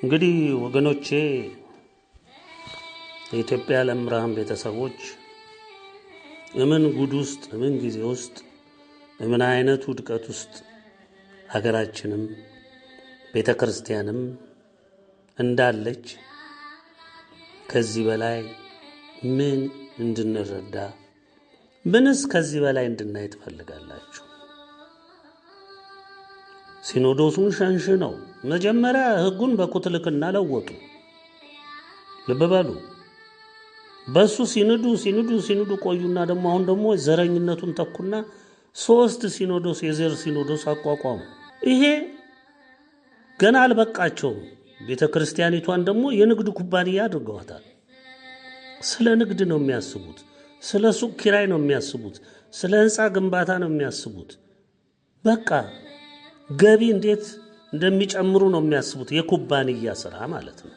እንግዲህ ወገኖቼ የኢትዮጵያ ለምራን ቤተሰቦች እምን ጉድ ውስጥ እምን ጊዜ ውስጥ እምን አይነት ውድቀት ውስጥ ሀገራችንም ቤተክርስቲያንም እንዳለች ከዚህ በላይ ምን እንድንረዳ ምንስ ከዚህ በላይ እንድናይ ትፈልጋላችሁ? ሲኖዶሱን ሸንሽነው መጀመሪያ ህጉን በኩትልክና ለወጡ። ልብ በሉ። በሱ ሲንዱ ቆዩና አሁን ደግሞ ዘረኝነቱን ተኩና 3 ሲኖዶስ የዘር ሲኖዶስ አቋቋሙ። ይሄ ገና አልበቃቸውም። ቤተክርስቲያኒቷን ደግሞ የንግድ ኩባንያ አድርገዋታል። ስለ ንግድ ነው የሚያስቡት፣ ስለ ሱቅ ኪራይ ነው የሚያስቡት፣ ስለ ህንጻ ግንባታ ነው የሚያስቡት። በቃ ገቢ እንዴት እንደሚጨምሩ ነው የሚያስቡት፣ የኩባንያ ስራ ማለት ነው።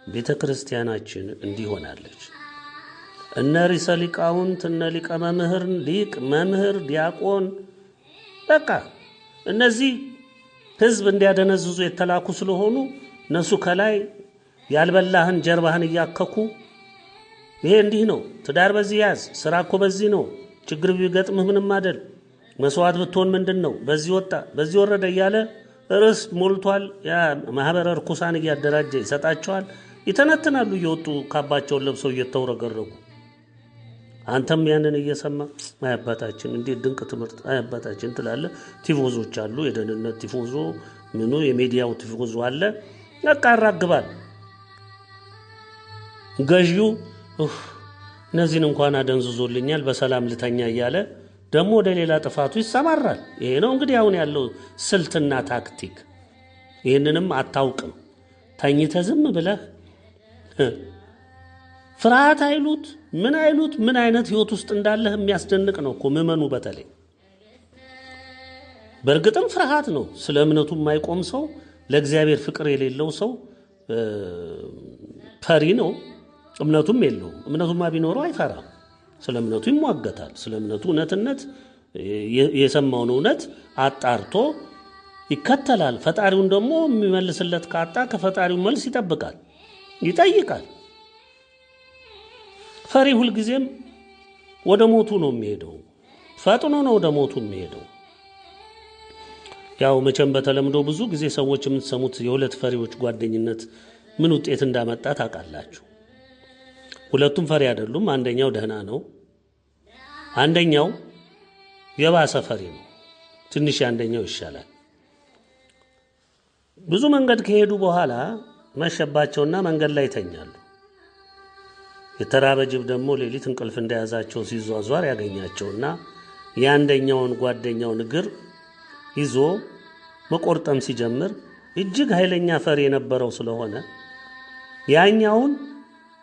ቤተክርስቲያናችን እንዲህ ሆናለች። እነ ርዕሰ ሊቃውንት እነ ሊቀ መምህር ሊቅ መምህር ዲያቆን በቃ እነዚህ ህዝብ እንዲያደነዝዙ የተላኩ ስለሆኑ እነሱ ከላይ ያልበላህን ጀርባህን እያከኩ ይሄ እንዲህ ነው፣ ትዳር በዚህ ያዝ፣ ስራ እኮ በዚህ ነው፣ ችግር ቢገጥምህ ምንም አይደል፣ መስዋዕት ብትሆን ምንድነው፣ በዚህ ወጣ በዚህ ወረደ እያለ ርዕስ ሞልቷል። ያ ማህበረ ርኩሳን እያደራጀ ይሰጣቸዋል። ይተነትናሉ እየወጡ ካባቸውን ለብሰው እየተወረገረጉ። አንተም ያንን እየሰማ አያባታችን እንዴት ድንቅ ትምህርት አያባታችን ትላለህ። ቲፎዞች አሉ፣ የደህንነት ቲፎዞ ምኑ የሚዲያው ቲፎዞ አለ። ያቃራግባል ገዢው። እነዚህን እንኳን አደንዝዞልኛል በሰላም ልተኛ እያለ ደግሞ ወደ ሌላ ጥፋቱ ይሰማራል። ይሄ ነው እንግዲህ አሁን ያለው ስልትና ታክቲክ። ይሄንንም አታውቅም። ተኝተህ ዝም ብለህ ፍርሃት አይሉት ምን አይነት ህይወት ውስጥ እንዳለህ የሚያስደንቅ ነው እኮ ምዕመኑ። በተለይ በእርግጥም ፍርሃት ነው። ስለ እምነቱ የማይቆም ሰው፣ ለእግዚአብሔር ፍቅር የሌለው ሰው ፈሪ ነው። እምነቱም የለውም። እምነቱማ ቢኖረው አይፈራም። ስለ እምነቱ ይሟገታል። ስለ እምነቱ እውነትነት የሰማውን እውነት አጣርቶ ይከተላል። ፈጣሪውን ደግሞ የሚመልስለት ካጣ ከፈጣሪው መልስ ይጠብቃል፣ ይጠይቃል። ፈሪ ሁልጊዜም ወደ ሞቱ ነው የሚሄደው፣ ፈጥኖ ነው ወደ ሞቱ የሚሄደው። ያው መቼም በተለምዶ ብዙ ጊዜ ሰዎች የምትሰሙት የሁለት ፈሪዎች ጓደኝነት ምን ውጤት እንዳመጣ ታውቃላችሁ። ሁለቱም ፈሪ አይደሉም። አንደኛው ደህና ነው፣ አንደኛው የባሰ ፈሪ ነው። ትንሽ አንደኛው ይሻላል። ብዙ መንገድ ከሄዱ በኋላ መሸባቸውና መንገድ ላይ ይተኛሉ። የተራበ ጅብ ደግሞ ሌሊት እንቅልፍ እንደያዛቸው ሲዟዟር ያገኛቸውና የአንደኛውን ጓደኛውን እግር ይዞ መቆርጠም ሲጀምር እጅግ ኃይለኛ ፈሪ የነበረው ስለሆነ ያኛውን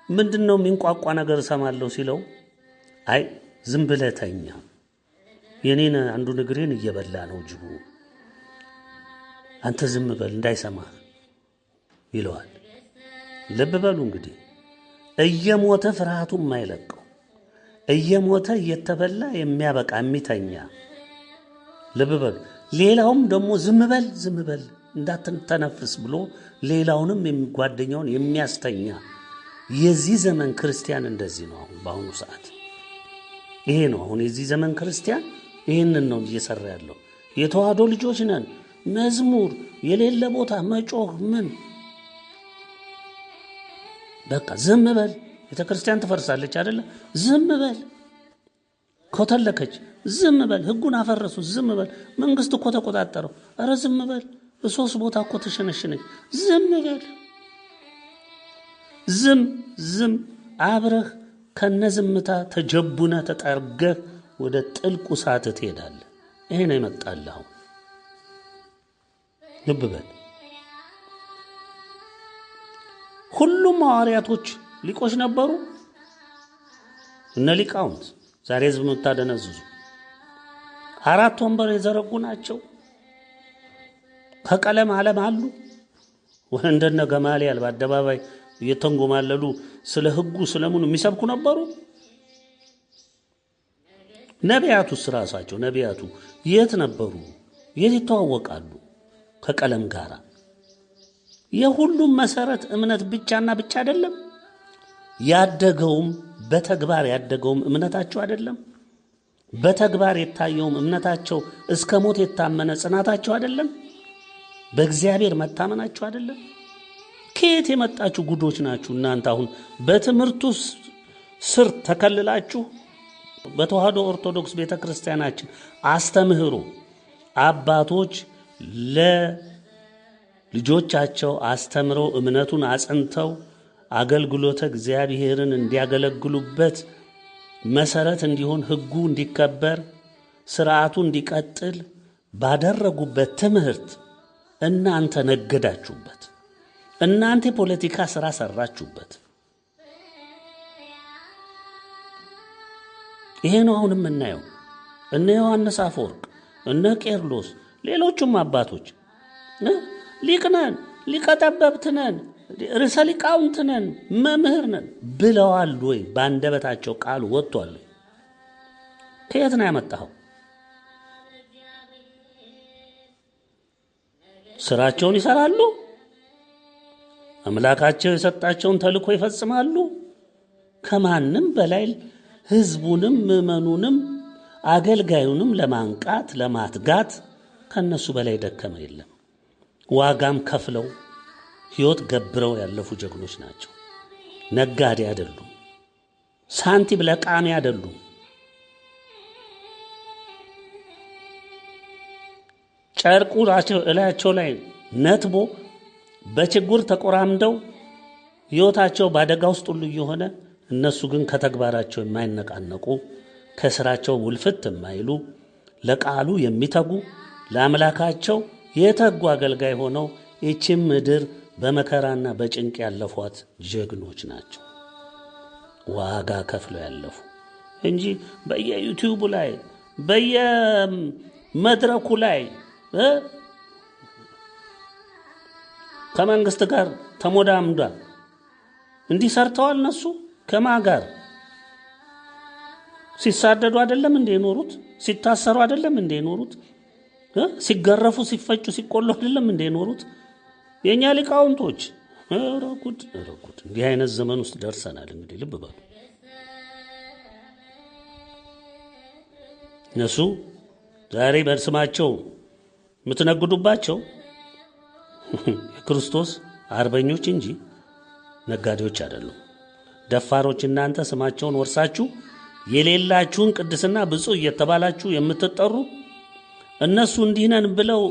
ምንድነው የሚንቋቋ ነገር ሰማለው ሲለው አይ ዝም ብለህ ተኛ፣ የኔን አንዱን እግሬን እየበላ ነው ጅቡ፣ አንተ ዝም በል እንዳይሰማህ ይለዋል። ልብ በሉ እንግዲህ እየሞተ ፍርሃቱ የማይለቀው እየሞተ እየተበላ የሚያበቃ የሚተኛ። ልብ በሉ። ሌላውም ደግሞ ዝም በል እንዳትተነፍስ ብሎ ሌላውንም ጓደኛውን የሚያስተኛ። የዚህ ዘመን ክርስቲያን እንደዚህ ነው። አሁን በአሁኑ ሰዓት ይሄ ነው። አሁን የዚህ ዘመን ክርስቲያን ይሄንን ነው እየሰራ ያለው። የተዋህዶ ልጆች ነን፣ መዝሙር የሌለ ቦታ መጮህ ምን በቃ ዝም በል። ቤተክርስቲያን ትፈርሳለች አይደለ? ዝም በል። ከተለከች ዝም በል። ህጉን አፈረሱ፣ ዝም በል። መንግስት እኮ ተቆጣጠረው፣ አረ ዝም በል። በሶስት ቦታ እኮ ተሸነሸነች፣ ዝም በል። ዝም አብረህ ከነዝምታ ተጀቡነ ተጠርገህ ወደ ጥልቁ እሳት ትሄዳለህ። ይሄ ነው የመጣልህ። ልብ በል። ሁሉም ሐዋርያቶች ሊቆች ነበሩ። እነ ሊቃውንት ዛሬ ህዝብ የምታደነዝዙ 4 ወንበር የዘረጉ ናቸው። ከቀለም ዓለም አሉ። ወንደነ ገማልያል በአደባባይ እየተንጎማለሉ ስለ ህጉ ስለምን የሚሰብኩ ነበሩ። ነቢያቱስ ራሳቸው ነቢያቱ የት ነበሩ? የት ይተዋወቃሉ ከቀለም ጋር? የሁሉም መሰረት እምነት ብቻና ብቻ አይደለም። ያደገውም በተግባር ያደገውም እምነታቸው አይደለም። በተግባር የታየውም እምነታቸው እስከ ሞት የታመነ ጽናታቸው አይደለም። በእግዚአብሔር መታመናቸው አይደለም። ከየት የመጣችሁ ጉዶች ናችሁ እናንተ? አሁን በትምህርቱ ስር ተከልላችሁ በተዋህዶ ኦርቶዶክስ ቤተክርስቲያናችን አስተምህሮ አባቶች ለልጆቻቸው አስተምረው እምነቱን አጽንተው አገልግሎተ እግዚአብሔርን እንዲያገለግሉበት መሰረት እንዲሆን ሕጉ እንዲከበር ስርዓቱ እንዲቀጥል ባደረጉበት ትምህርት እናንተ ነገዳችሁበት። እናንተ ፖለቲካ ስራ ሰራችሁበት። ይሄ ነው አሁን የምናየው። እነ ዮሐንስ አፈወርቅ፣ እነ ቄርሎስ፣ ሌሎችም አባቶች ሊቅነን፣ ሊቀጠበብትነን፣ ርዕሰ ሊቃውንትነን፣ መምህር ነን ብለዋል ወይ? ባንደበታቸው ቃል ወጥቷል? ከየት ነው ያመጣው? ስራቸውን ይሰራሉ። አምላካቸው የሰጣቸውን ተልእኮ ይፈጽማሉ። ከማንም በላይ ህዝቡንም ምዕመኑንም አገልጋዩንም ለማንቃት ለማትጋት ከነሱ በላይ ደከመ የለም። ዋጋም ከፍለው ሕይወት ገብረው ያለፉ ጀግኖች ናቸው። ነጋዴ አይደሉም። ሳንቲም ለቃሚ አይደሉም። ጨርቁ እላያቸው ላይ ነትቦ በችግር ተቆራምደው ሕይወታቸው ባደጋ ውስጥ ሁሉ እየሆነ እነሱ ግን ከተግባራቸው የማይነቃነቁ ከስራቸው ውልፍት የማይሉ ለቃሉ የሚተጉ ለአምላካቸው የተጉ አገልጋይ ሆነው ይህችን ምድር በመከራና በጭንቅ ያለፏት ጀግኖች ናቸው። ዋጋ ከፍለው ያለፉ እንጂ በየዩቲዩብ ላይ በየመድረኩ ላይ ከመንግስት ጋር ተሞዳምዳ እንዲህ ሰርተዋል። እነሱ ከማን ጋር ሲሳደዱ አይደለም እንደ ኖሩት? ሲታሰሩ አይደለም እንደ ኖሩት? ሲገረፉ ሲፈጩ ሲቆሉ አይደለም እንደ ኖሩት? የኛ ሊቃውንቶች ረጉድ እንዲህ አይነት ዘመን ውስጥ ደርሰናል። እንግዲህ ልብ በሉ። እነሱ ዛሬ በስማቸው የምትነግዱባቸው የክርስቶስ አርበኞች እንጂ ነጋዴዎች አይደሉም። ደፋሮች እናንተ ስማቸውን ወርሳችሁ የሌላችሁን ቅድስና ብፁዕ እየተባላችሁ የምትጠሩ እነሱ እንዲህ ነን ብለው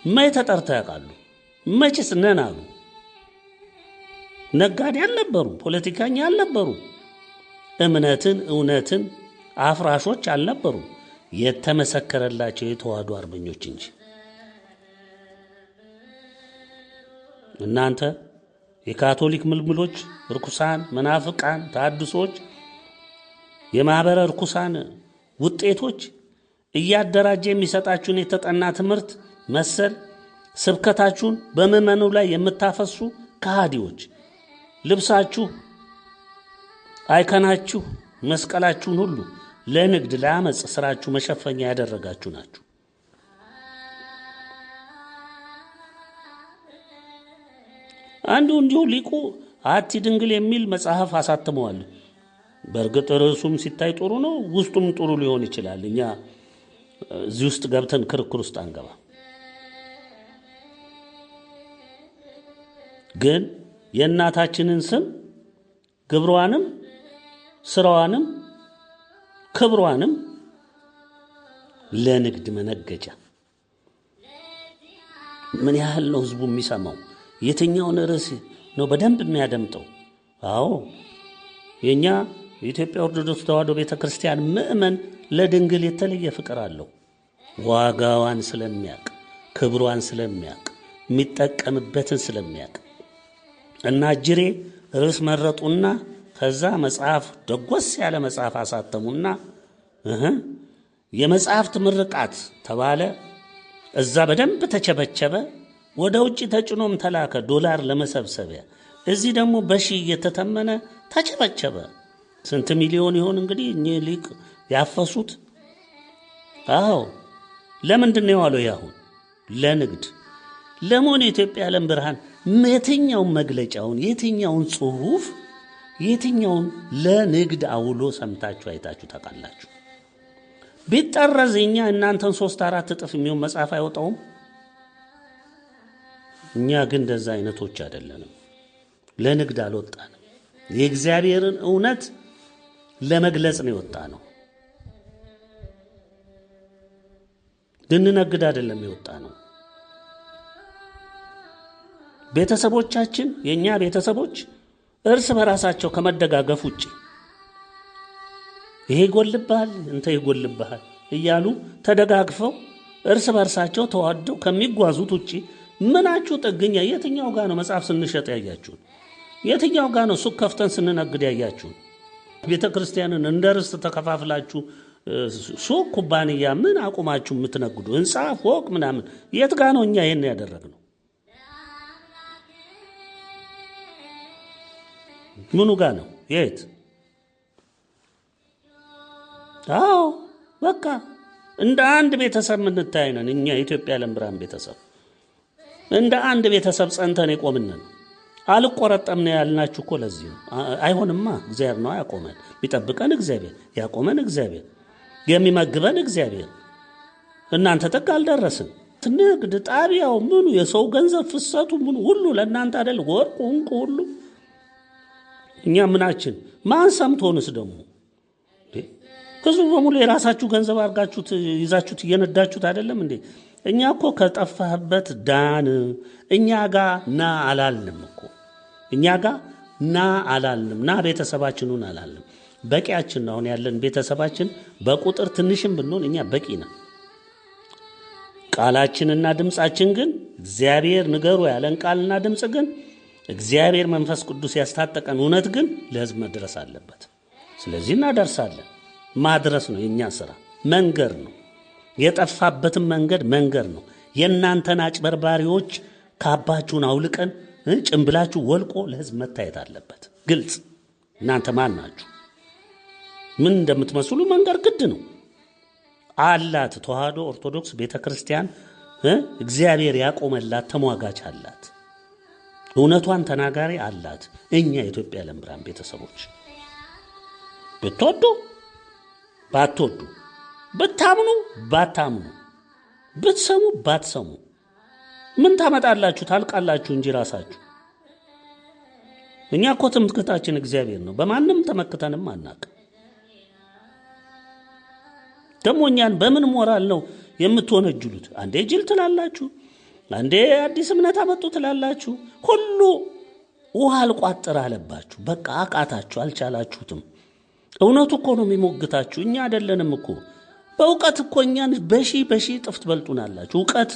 መች ተጠርተው ያውቃሉ? መችስ ነን አሉ? ነጋዴ አልነበሩ፣ ፖለቲከኛ አልነበሩ፣ እምነትን እውነትን አፍራሾች አልነበሩ። የተመሰከረላቸው የተዋህዶ አርበኞች እንጂ። እናንተ የካቶሊክ ምልምሎች፣ ርኩሳን፣ መናፍቃን፣ ታድሶች፣ የማህበረ ርኩሳን ውጤቶች እያደራጀ የሚሰጣችሁን የተጠና ትምህርት መሰል ስብከታችሁን በምዕመኑ ላይ የምታፈሱ ከሃዲዎች ልብሳችሁ፣ አይከናችሁ፣ መስቀላችሁን ሁሉ ለንግድ ለአመጽ ስራችሁ መሸፈኛ ያደረጋችሁ ናችሁ። አንዱ እንዲሁ ሊቁ አቲ ድንግል የሚል መጽሐፍ አሳትመዋል። በእርግጥ ርዕሱም ሲታይ ጥሩ ነው፣ ውስጡም ጥሩ ሊሆን ይችላል። እኛ እዚህ ውስጥ ገብተን ክርክር ውስጥ አንገባ። ግን የእናታችንን ስም ግብሯንም ስራዋንም ክብሯንም ለንግድ መነገጃ ምን ያህል ነው ህዝቡ የሚሰማው? የትኛውን ርዕስ ነው በደንብ የሚያደምጠው? አዎ የኛ የኢትዮጵያ ኦርቶዶክስ ተዋህዶ ቤተክርስቲያን ምእመን ለድንግል የተለየ ፍቅር አለው። ዋጋዋን ስለሚያውቅ፣ ክብሯን ስለሚያውቅ፣ የሚጠቀምበትን ስለሚያውቅ እና ጅሬ ርዕስ መረጡና ከዛ መጽሐፍ ደጎስ ያለ መጽሐፍ አሳተሙና የመጽሐፍት ምርቃት ተባለ። እዛ በደንብ ተቸበቸበ። ወደ ውጪ ተጭኖም ተላከ ዶላር ለመሰብሰቢያ። እዚህ ደግሞ በሺ እየተተመነ ተቸበቸበ። ስንት ሚሊዮን ይሆን እንግዲህ እኚህ ሊቅ ያፈሱት? አዎ ለምንድን ነው ያለው? ያሁን ለንግድ ለሞን የኢትዮጵያ ዓለም ብርሃን የትኛውን መግለጫውን የትኛውን ጽሑፍ የትኛውን ለንግድ አውሎ ሰምታችሁ አይታችሁ ታውቃላችሁ? ቢጠረዝኛ እናንተን 3-4 እጥፍ የሚሆን መጽሐፍ አይወጣውም። እኛ ግን እንደዛ አይነቶች አይደለንም። ለንግድ አልወጣንም። የእግዚአብሔርን እውነት ለመግለጽ ነው የወጣነው። ልንነግድ አይደለም የወጣነው። ቤተሰቦቻችን የኛ ቤተሰቦች እርስ በራሳቸው ከመደጋገፍ ውጪ ይሄ ይጎልብሃል እንተ ይጎልብሃል እያሉ ተደጋግፈው እርስ በራሳቸው ተዋደው ከሚጓዙት ውጪ ምናችሁ ጥግኛ? የትኛው ጋር ነው መጽሐፍ ስንሸጥ ያያችሁ? የትኛው ጋር ነው ሱቅ ከፍተን ስንነግድ ያያችሁ? ቤተክርስቲያንን እንደ ርስት ተከፋፍላችሁ ሱቅ ኩባንያ ምን አቁማችሁ የምትነግዱ? ህንጻ ፎቅ ምናምን የት ጋር ነው እኛ ይሄን ያደረግነው? ምኑ ጋር ነው? የት? አዎ በቃ እንደ አንድ ቤተሰብ ምንታይነን እኛ ኢትዮጵያ ዓለም ብርሃን ቤተሰብ እንደ አንድ ቤተሰብ ጸንተን የቆምነን። አልቆረጠም ነው ያልናችሁ እኮ ለዚህ ነው። አይሆንማ፣ እግዚአብሔር ነው ያቆመን። ቢጠብቀን እግዚአብሔር፣ ያቆመን እግዚአብሔር፣ የሚመግበን እግዚአብሔር። እናንተ ጠቅ አልደረስን። ንግድ ጣቢያው ምኑ የሰው ገንዘብ ፍሰቱ ምኑ ሁሉ ለእናንተ አይደል? ወርቁ እንቁ ሁሉ እኛ ምናችን? ማን ሰምቶንስ ደግሞ? ህዝቡ በሙሉ የራሳችሁ ገንዘብ አድርጋችሁት ይዛችሁት እየነዳችሁት አይደለም እንዴ? እኛ እኮ ከጠፋህበት ዳን። እኛ ጋር ና አላልንም እኮ። እኛ ጋር ና አላልንም። ና ቤተሰባችንን አላልንም። በቂያችን ነው ያለን። ቤተሰባችን በቁጥር ትንሽም ብንሆን እኛ በቂ ነን። ቃላችንና ድምጻችን ግን እግዚአብሔር ንገሩ ያለን ቃልና ድምጽ ግን እግዚአብሔር መንፈስ ቅዱስ ያስታጠቀን እውነት ግን ለህዝብ መድረስ አለበት። ስለዚህ እናደርሳለን። ማድረስ ነው የኛ ሥራ። መንገር ነው የጠፋበትን መንገር ነው። የእናንተን አጭበርባሪዎች ካባችሁን አውልቀን ጭምብላችሁ ወልቆ ለህዝብ መታየት አለበት። ግልጽ እናንተ ማን ናችሁ? ምን እንደምትመስሉ መንገር ግድ ነው። አላት ተዋህዶ ኦርቶዶክስ ቤተክርስቲያን እግዚአብሔር ያቆመላት ተሟጋች አላት። እውነቷን ተናጋሪ አላት። እኛ የኢትዮጵያ ዓለም ብርሃን ቤተሰቦች ብትወዱ ባትወዱ፣ ብታምኑ ባታምኑ፣ ብትሰሙ ባትሰሙ ምን ታመጣላችሁ? ታልቃላችሁ እንጂ ራሳችሁ። እኛ እኮ ትምክህታችን እግዚአብሔር ነው። በማንም ተመክተንም አናውቅ። ደግሞ እኛን በምን ሞራል ነው የምትወነጅሉት? አንዴ ጅል ትላላችሁ፣ አንዴ አዲስ እምነት አመጡ ትላላችሁ። ሁሉ ውሃ አልቋጥር አለባችሁ። በቃ አቃታችሁ፣ አልቻላችሁትም። እውነቱ እኮ ነው የሚሞግታችሁ፣ እኛ አይደለንም እኮ። በእውቀት እኮ እኛን በሺ ጥፍ ትበልጡናላችሁ። እውቀት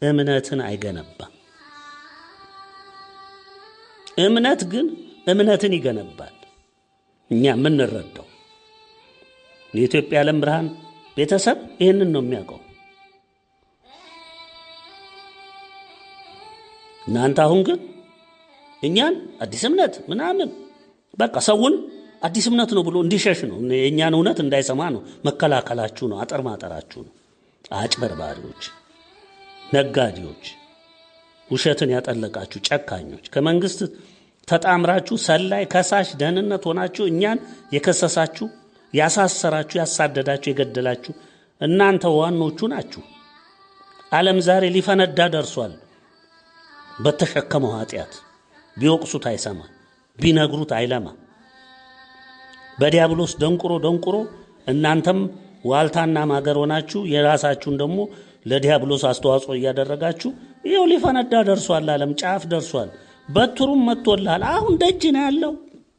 እምነትን አይገነባም። እምነት ግን እምነትን ይገነባል። እኛ የምንረዳው የኢትዮጵያ ዓለም ብርሃን ቤተሰብ ይህንን ነው የሚያውቀው። እናንተ አሁን ግን እኛን አዲስ እምነት ምናምን በቃ ሰውን አዲስ እምነት ነው ብሎ እንዲሸሽ ነው። የእኛን እውነት እንዳይሰማ ነው መከላከላችሁ ነው። አጥር ማጠራችሁ ነው። አጭበርባሪዎች፣ ነጋዴዎች፣ ውሸትን ያጠለቃችሁ ጨካኞች፣ ከመንግስት ተጣምራችሁ ሰላይ ከሳሽ ደህንነት ሆናችሁ እኛን የከሰሳችሁ ያሳሰራችሁ ያሳደዳችሁ የገደላችሁ እናንተ ዋኖቹ ናችሁ። ዓለም ዛሬ ሊፈነዳ ደርሷል። በተሸከመው ኃጢአት ቢወቅሱት አይሰማ፣ ቢነግሩት አይለማ። በዲያብሎስ ደንቁሮ እናንተም ዋልታና ማገር ሆናችሁ የራሳችሁን ደግሞ ለዲያብሎስ አስተዋጽኦ እያደረጋችሁ ይሄው ሊፈነዳ ደርሷል። ዓለም ጫፍ ደርሷል። በትሩም መጥቶልሃል። አሁን ደጅ ነው ያለው፣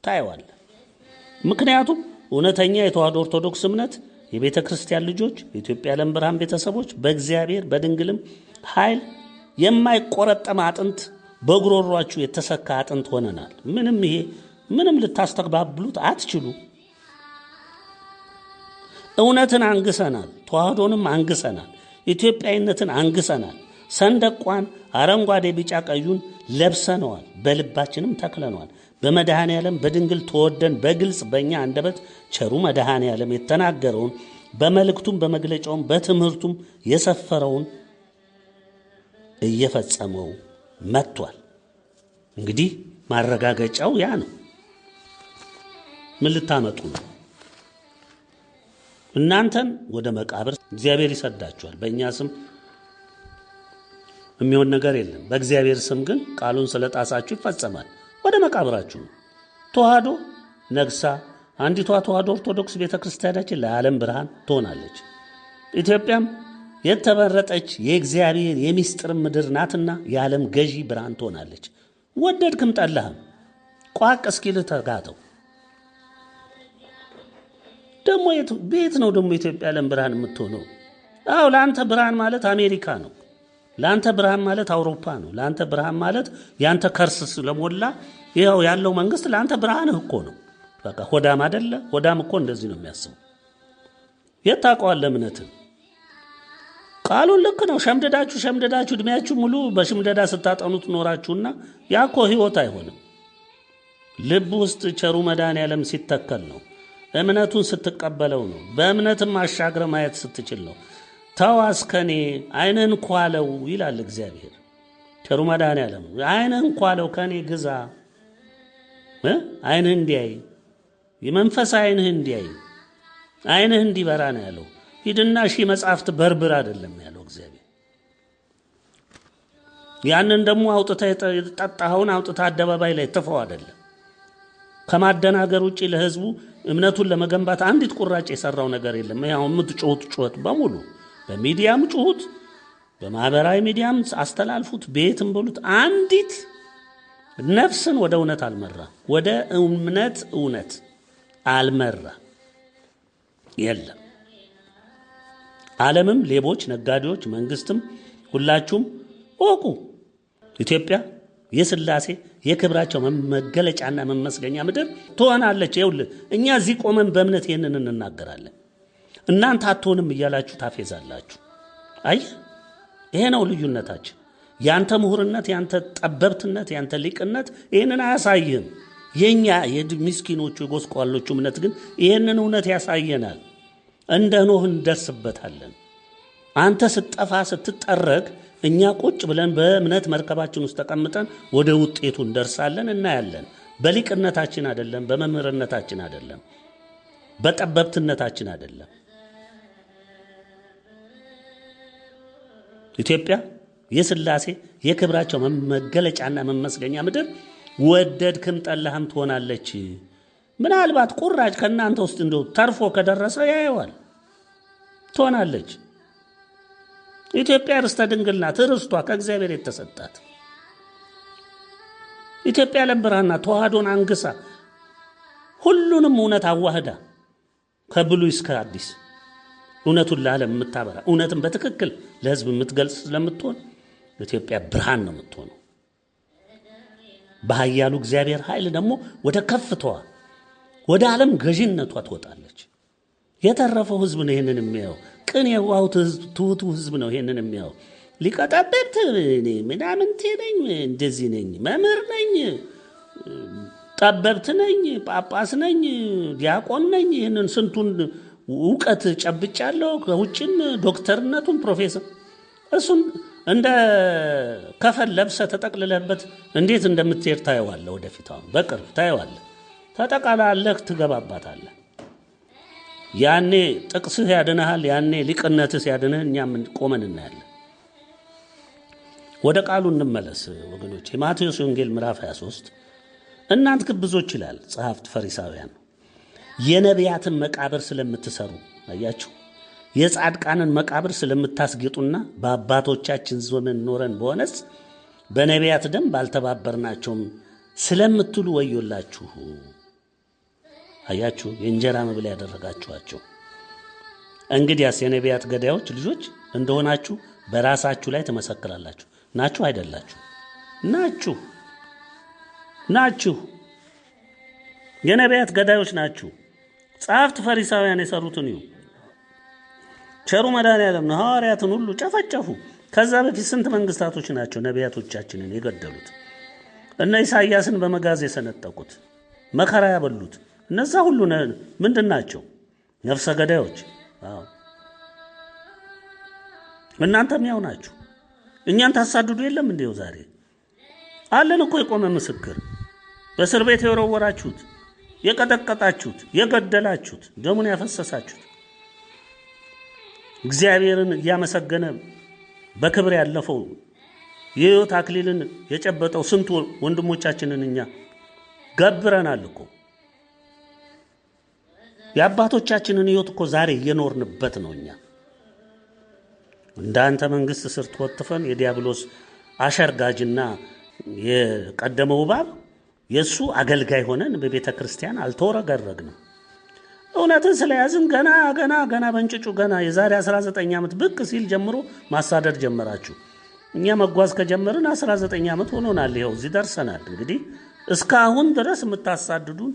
ታይዋል። ምክንያቱም እውነተኛ የተዋህዶ ኦርቶዶክስ እምነት የቤተ ክርስቲያን ልጆች የኢትዮጵያ ዓለም ብርሃን ቤተሰቦች በእግዚአብሔር በድንግልም ኃይል የማይቆረጠም አጥንት በጉሮሯችሁ የተሰካ አጥንት ሆነናል። ምንም ልታስተባብሉት አትችሉ። እውነትን አንግሰናል። ተዋህዶንም አንግሰናል። ኢትዮጵያዊነትን አንግሰናል። ሰንደቋን አረንጓዴ ቢጫ ቀዩን ለብሰነዋል። በልባችንም ተክለነዋል። በመድኃኔ ዓለም በድንግል ተወደን በግልጽ በእኛ አንደበት ቸሩ መድኃኔ ዓለም የተናገረውን በመልእክቱም በመግለጫውም በትምህርቱም የሰፈረውን እየፈጸመው መጥቷል። እንግዲህ ማረጋገጫው ያ ነው። ምን ልታመጡ ነው? እናንተን ወደ መቃብር እግዚአብሔር ይሰዳችኋል። በእኛ ስም የሚሆን ነገር የለም። በእግዚአብሔር ስም ግን ቃሉን ስለጣሳችሁ ይፈጸማል። ወደ መቃብራችሁ ነው። ተዋህዶ ነግሳ አንዲቷ ተዋህዶ ኦርቶዶክስ ቤተክርስቲያናችን ለዓለም ብርሃን ትሆናለች። ኢትዮጵያም የተመረጠች የእግዚአብሔር የሚስጥር ምድር ናትና የዓለም ገዢ ብርሃን ትሆናለች። ወደድክም ጠላህም ቋቅ እስኪል ተጋተው ደግሞ ቤት ነው ደግሞ ኢትዮጵያ ዓለም ብርሃን የምትሆነው። አዎ ለአንተ ብርሃን ማለት አሜሪካ ነው። ለአንተ ብርሃን ማለት አውሮፓ ነው። ለአንተ ብርሃን ማለት ያንተ ከርስ ስለሞላ ይኸው ያለው መንግስት ለአንተ ብርሃንህ እኮ ነው። በቃ ሆዳም አይደለ? ሆዳም እኮ እንደዚህ ነው የሚያስበው። የታውቀዋል እምነትህ ቃሉን ልክ ነው። ሸምደዳችሁ እድሜያችሁ ሙሉ በሽምደዳ ስታጠኑት ኖራችሁና ያ እኮ ህይወት አይሆንም። ልብ ውስጥ ቸሩ መድኃኔዓለም ሲተከል ነው። እምነቱን ስትቀበለው ነው። በእምነትም አሻግረ ማየት ስትችል ነው። ተዋስከኔ ዓይንህን ኳለው ይላል እግዚአብሔር። ቸሩ መድኃኔዓለም ዓይንህን ኳለው ከኔ ግዛ፣ ዓይንህ እንዲያይ የመንፈስ ዓይንህ እንዲያይ ዓይንህ እንዲበራ ነው ያለው። ሂድና መጽሐፍት በርብር አይደለም ያለው እግዚአብሔር። ያንን ደግሞ አውጥታ የጠጣኸውን አውጥታ አደባባይ ላይ ተፈው አይደለም። ከማደናገር ውጪ ለህዝቡ እምነቱን ለመገንባት አንዲት ቁራጭ የሰራው ነገር የለም። ያው የምትጮሁት ጩኸት በሙሉ በሚዲያም ጩሁት፣ በማህበራዊ ሚዲያም አስተላልፉት፣ ቤትም ብሉት፣ አንዲት ነፍስን ወደ እውነት አልመራ፣ ወደ እውነት አልመራ የለም። ዓለምም ሌቦች፣ ነጋዴዎች፣ መንግስትም ሁላችሁም ወቁ ኢትዮጵያ የሥላሴ የክብራቸው መገለጫና መመስገኛ ምድር ትሆናለች። ይኸውልህ እኛ እዚህ ቆመን በእምነት ይሄንን እንናገራለን። እናንተ አትሆንም እያላችሁ ታፌዛላችሁ። አይ ይሄ ነው ልዩነታችን። ያንተ ምሁርነት፣ ያንተ ጠበብትነት፣ ያንተ ሊቅነት ይሄንን አያሳይህም። የኛ የምስኪኖቹ የጎስቋሎቹ እምነት ግን ይሄንን እውነት ያሳየናል። እንደ ኖህ እንደርስበታለን። አንተ ስትጠፋ ስትጠረግ እኛ ቁጭ ብለን በእምነት መርከባችን ውስጥ ተቀምጠን ወደ ውጤቱ እንደርሳለን፣ እናያለን። በሊቅነታችን አይደለም፣ በመምህርነታችን አይደለም፣ በጠበብትነታችን አይደለም። ኢትዮጵያ የሥላሴ የክብራቸው መገለጫና መመስገኛ ምድር ወደድክም ጠላህም ትሆናለች። ምናልባት ቁራጭ ከናንተ ውስጥ እንደው ተርፎ ከደረሰ ያየዋል፣ ትሆናለች። ኢትዮጵያ ርስተ ድንግል ናት። ርስቷ ከእግዚአብሔር የተሰጣት ኢትዮጵያ ለብርሃንና ተዋህዶን አንግሳ ሁሉንም እውነት አዋህዳ ከብሉይ እስከ አዲስ እውነቱን ለዓለም የምታበራ እውነትን በትክክል ለሕዝብ የምትገልጽ ስለምትሆን ኢትዮጵያ ብርሃን ነው የምትሆነው። በኃያሉ እግዚአብሔር ኃይል ደግሞ ወደ ከፍታዋ ወደ ዓለም ገዢነቷ ትወጣለች። የተረፈው ሕዝብ ነው ይሄንን የሚያየው። ቅን የዋሁ ትሁቱ ሕዝብ ነው ይሄንን የሚያየው። ሊቀጠበብት ምናምንቴ ነኝ፣ እንደዚህ ነኝ፣ መምህር ነኝ፣ ጠበብት ነኝ፣ ጳጳስ ነኝ፣ ዲያቆን ነኝ፣ ይህንን ስንቱን እውቀት ጨብጫለሁ፣ ከውጭም ዶክተርነቱን ፕሮፌሰር፣ እሱን እንደ ከፈል ለብሰ ተጠቅልለበት እንዴት እንደምትሄድ ታየዋለህ። ወደፊት አሁን በቅርብ ታየዋለህ። ተጠቃላለህ፣ ትገባባታለህ። ያኔ ጥቅስህ ያድንሃል፣ ያኔ ሊቅነትህ ያድንህ። እኛም ቆመን እናያለን። ወደ ቃሉ እንመለስ ወገኖች። የማቴዎስ ወንጌል ምዕራፍ 23 እናንተ ግብዞች ይላል ጸሐፍት ፈሪሳውያን፣ የነቢያትን መቃብር ስለምትሰሩ፣ አያችሁ፣ የጻድቃንን መቃብር ስለምታስጌጡና በአባቶቻችን ዘመን ኖረን በሆነስ በነቢያት ደም ባልተባበርናቸውም ስለምትሉ ወዮላችሁ። አያችሁ፣ የእንጀራ መብል ያደረጋችኋቸው። እንግዲያስ የነቢያት ገዳዮች ልጆች እንደሆናችሁ በራሳችሁ ላይ ትመሰክራላችሁ። ናችሁ አይደላችሁ? ናችሁ። የነቢያት ገዳዮች ናችሁ። ጸሐፍት ፈሪሳውያን የሰሩትን እዩ። ቸሩ መድኃኔዓለም ነው ሐዋርያትን ሁሉ ጨፈጨፉ። ከዛ በፊት ስንት መንግስታቶች ናቸው ነቢያቶቻችንን የገደሉት? እነ ኢሳይያስን በመጋዝ የሰነጠቁት፣ መከራ ያበሉት፣ እነዛ ሁሉ ምንድን ናቸው? ነፍሰ ገዳዮች። አዎ፣ እናንተም ያው ናችሁ። እኛን ታሳድዱ የለም እንዴው ዛሬ አለን እኮ የቆመ ምስክር። በእስር ቤት የወረወራችሁት፣ የቀጠቀጣችሁት፣ የገደላችሁት፣ ደሙን ያፈሰሳችሁት እግዚአብሔርን እያመሰገነ በክብር ያለፈው የሕይወት አክሊልን የጨበጠው ስንት ወንድሞቻችንን እኛ ገብረናል እኮ። የአባቶቻችንን ሕይወት እኮ ዛሬ እየኖርንበት ነው። እኛ እንዳንተ መንግስት ስር ተወጥፈን የዲያብሎስ አሸርጋጅና የቀደመው እባብ የሱ አገልጋይ ሆነን በቤተ ክርስቲያን አልተወረገረግንም። እውነትን ስለያዝን ገና በእንጭጩ ገና የዛሬ 19 ዓመት ብቅ ሲል ጀምሮ ማሳደድ ጀመራችሁ። እኛ መጓዝ ከጀመርን 19 ዓመት ሆኖናል። ይኸው እዚህ ደርሰናል። እንግዲህ እስካሁን ድረስ የምታሳድዱን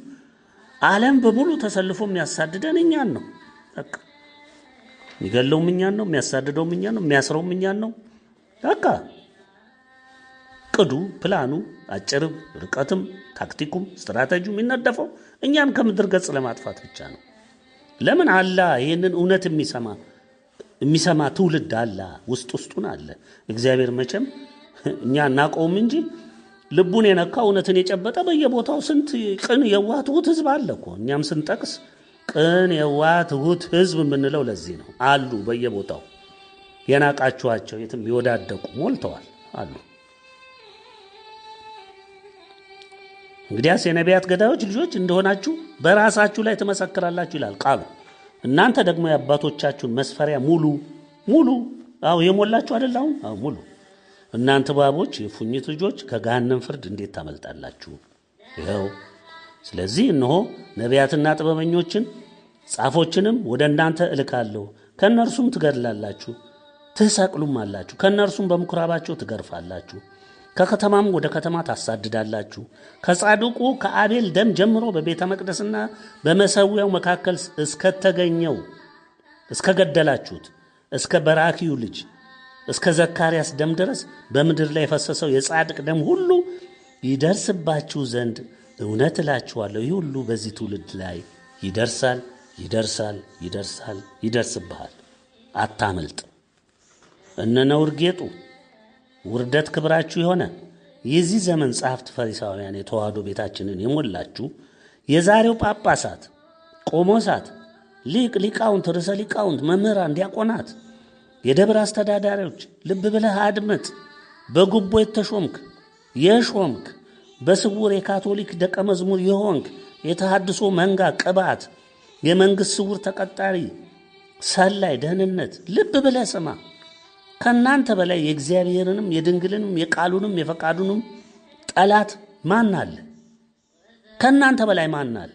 ዓለም በሙሉ ተሰልፎ የሚያሳድደን እኛን ነው። በቃ የሚገለውም እኛን ነው፣ የሚያሳድደውም እኛን ነው፣ የሚያስረውም እኛን ነው። በቃ ቅዱ ፕላኑ አጭርም ርቀትም ታክቲኩም ስትራቴጂው የሚነደፈው እኛን ከምድር ገጽ ለማጥፋት ብቻ ነው። ለምን አላ ይሄንን እውነት የሚሰማ ትውልድ አላ ውስጡን አለ። እግዚአብሔር መቼም እኛ እናቀውም እንጂ ልቡን የነካ እውነትን የጨበጠ በየቦታው ስንት ቅን የዋህ ትሁት ህዝብ አለ እኮ። እኛም ስንጠቅስ ቅን የዋህ ትሁት ህዝብ የምንለው ለዚህ ነው። አሉ በየቦታው የናቃችኋቸው የትም ይወዳደቁ ሞልተዋል አሉ። እንግዲያስ የነቢያት ገዳዮች ልጆች እንደሆናችሁ በራሳችሁ ላይ ትመሰክራላችሁ ይላል ቃሉ። እናንተ ደግሞ የአባቶቻችሁን መስፈሪያ ሙሉ የሞላችሁ አይደል? አሁን ሙሉ። እናንተ ባቦች የፉኝት ልጆች ከገሃነም ፍርድ እንዴት ታመልጣላችሁ? ይኸው ስለዚህ እነሆ ነቢያትና ጥበበኞችን ጻፎችንም ወደ እናንተ እልካለሁ። ከእነርሱም ትገድላላችሁ፣ ትሰቅሉም አላችሁ። ከእነርሱም በምኩራባቸው ትገርፋላችሁ፣ ከከተማም ወደ ከተማ ታሳድዳላችሁ። ከጻድቁ ከአቤል ደም ጀምሮ በቤተ መቅደስና በመሠዊያው መካከል እስከተገኘው እስከገደላችሁት እስከ በራኪዩ ልጅ እስከ ዘካርያስ ደም ድረስ በምድር ላይ የፈሰሰው የጻድቅ ደም ሁሉ ይደርስባችሁ ዘንድ እውነት እላችኋለሁ፣ ይህ ሁሉ በዚህ ትውልድ ላይ ይደርስብሃል። አታመልጥ። እነ ነውር ጌጡ ውርደት ክብራችሁ የሆነ የዚህ ዘመን ጸሐፍት ፈሪሳውያን የተዋህዶ ቤታችንን የሞላችሁ የዛሬው ጳጳሳት፣ ቆሞሳት፣ ሊቃውንት፣ ርዕሰ ሊቃውንት፣ መምህራን፣ ዲያቆናት፣ የደብር አስተዳዳሪዎች ልብ ብለህ አድምጥ። በጉቦ የሾምክ በስውር የካቶሊክ ደቀ መዝሙር የሆንክ የተሐድሶ መንጋ ቅባት የመንግሥት ስውር ተቀጣሪ ሰላይ ደህንነት ልብ ብለህ ስማ። ከእናንተ በላይ የእግዚአብሔርንም የድንግልንም የቃሉንም የፈቃዱንም ጠላት ማን አለ? ከእናንተ በላይ ማን አለ?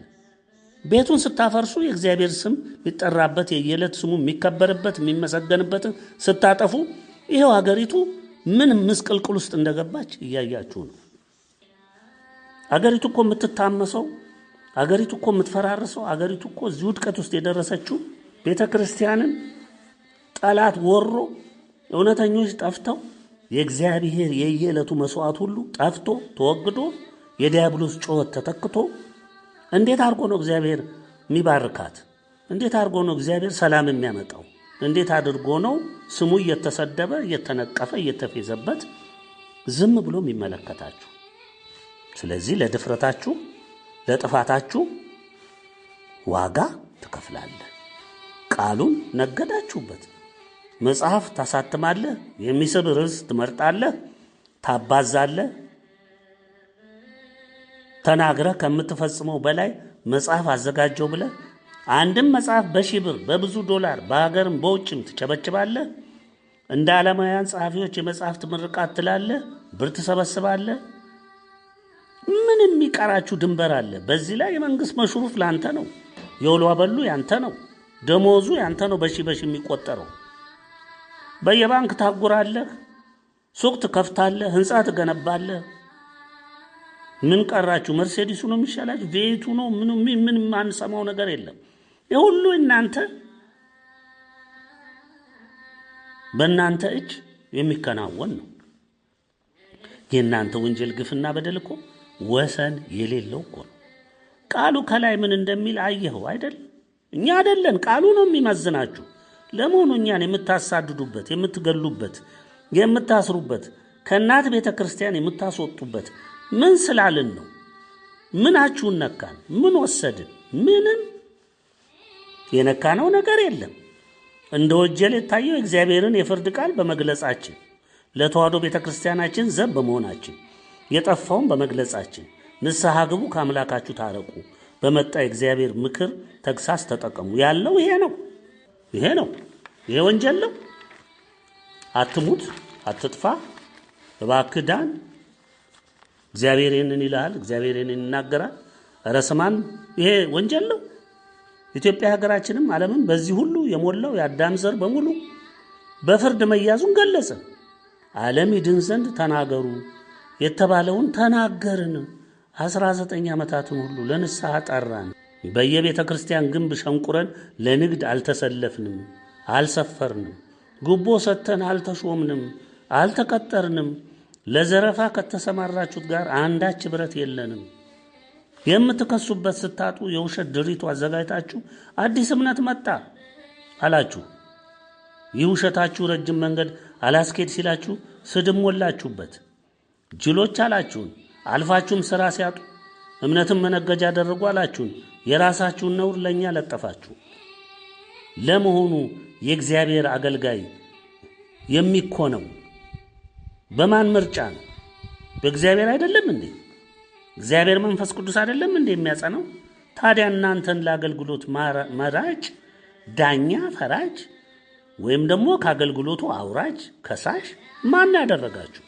ቤቱን ስታፈርሱ የእግዚአብሔር ስም የሚጠራበት የየዕለት ስሙ የሚከበርበት የሚመሰገንበትን ስታጠፉ ይኸው አገሪቱ ምን ምስቅልቅል ውስጥ እንደገባች እያያችሁ ነው። አገሪቱ እኮ የምትታመሰው፣ አገሪቱ እኮ የምትፈራርሰው፣ አገሪቱ እኮ እዚህ ውድቀት ውስጥ የደረሰችው ቤተ ክርስቲያንን ጠላት ወሮ እውነተኞች ጠፍተው የእግዚአብሔር የየዕለቱ መስዋዕት ሁሉ ጠፍቶ ተወግዶ የዲያብሎስ ጩኸት ተተክቶ እንዴት አድርጎ ነው እግዚአብሔር የሚባርካት? እንዴት አድርጎ ነው እግዚአብሔር ሰላም የሚያመጣው? እንዴት አድርጎ ነው ስሙ እየተሰደበ እየተነቀፈ እየተፌዘበት ዝም ብሎ የሚመለከታችሁ? ስለዚህ ለድፍረታችሁ ለጥፋታችሁ ዋጋ ትከፍላለህ። ቃሉን ነገዳችሁበት። መጽሐፍ ታሳትማለህ፣ የሚስብ ርዕስ ትመርጣለህ፣ ታባዛለህ። ተናግረህ ከምትፈጽመው በላይ መጽሐፍ አዘጋጀው ብለህ አንድም መጽሐፍ በሺህ ብር በብዙ ዶላር በሀገርም በውጭም ትቸበችባለህ። እንደ ዓለማውያን ጸሐፊዎች የመጽሐፍት ምርቃት ትላለህ፣ ብር ትሰበስባለህ። ምን የሚቀራችሁ ድንበር አለ? በዚህ ላይ የመንግስት መሽሩፍ ላንተ ነው፣ የውሎ አበሉ ያንተ ነው፣ ደሞዙ ያንተ ነው፣ በሺህ የሚቆጠረው። በየባንክ ታጉራለህ፣ ሱቅ ትከፍታለህ፣ ህንጻ ትገነባለህ። ምን ቀራችሁ? መርሴዲሱ ነው የሚሻላችሁ? ቤቱ ነው? ምን ማንሰማው ነገር የለም። የሁሉ እናንተ በእናንተ እጅ የሚከናወን ነው። የእናንተ ወንጀል ግፍና በደል እኮ ወሰን የሌለው እኮ ነው። ቃሉ ከላይ ምን እንደሚል አየኸው አይደል? እኛ አይደለን፣ ቃሉ ነው የሚመዝናችሁ። ለመሆኑ እኛን የምታሳድዱበት፣ የምትገሉበት፣ የምታስሩበት ከእናት ቤተ ክርስቲያን የምታስወጡበት ምን ስላልን ነው? ምናችሁን ነካን? ምን ወሰድን? ምንም የነካነው ነገር የለም። እንደ ወንጀል የታየው እግዚአብሔርን የፍርድ ቃል በመግለጻችን፣ ለተዋሕዶ ቤተ ክርስቲያናችን ዘብ በመሆናችን፣ የጠፋውን በመግለጻችን ንስሐ ግቡ ከአምላካችሁ ታረቁ፣ በመጣ እግዚአብሔር ምክር ተግሳስ ተጠቀሙ ያለው ይሄ ነው። ይሄ ወንጀል ነው። አትሙት፣ አትጥፋ፣ እባክህ ዳን። እግዚአብሔር ይህንን ይልሃል፣ እግዚአብሔር ይህንን ይናገራል። ኧረ ስማን፣ ይሄ ወንጀል ነው። ኢትዮጵያ ሀገራችንም ዓለምም በዚህ ሁሉ የሞላው የአዳም ዘር በሙሉ በፍርድ መያዙን ገለጸ። ዓለም ይድን ዘንድ ተናገሩ የተባለውን ተናገርን። 19 ዓመታትን ሁሉ ለንስሐ ጠራን። በየቤተ ክርስቲያን ግንብ ሸንቁረን ለንግድ አልተሰለፍንም፣ አልሰፈርንም። ጉቦ ሰጥተን አልተሾምንም፣ አልተቀጠርንም። ለዘረፋ ከተሰማራችሁት ጋር አንዳች ብረት የለንም። የምትከሱበት ስታጡ የውሸት ድሪቱ አዘጋጅታችሁ አዲስ እምነት መጣ አላችሁ። ይህ ውሸታችሁ ረጅም መንገድ አላስኬድ ሲላችሁ ስድብ ሞላችሁበት። ጅሎች አላችሁን። አልፋችሁም ሥራ ሲያጡ እምነትም መነገጃ አደረጉ አላችሁን። የራሳችሁን ነውር ለኛ ለጠፋችሁ። ለመሆኑ የእግዚአብሔር አገልጋይ የሚኮነው በማን ምርጫ ነው? በእግዚአብሔር አይደለም እንዴ? እግዚአብሔር መንፈስ ቅዱስ አይደለም እንዴ የሚያጸናው? ታዲያ እናንተን ለአገልግሎት መራጭ፣ ዳኛ፣ ፈራጅ ወይም ደግሞ ከአገልግሎቱ አውራጅ፣ ከሳሽ ማን ያደረጋችሁ?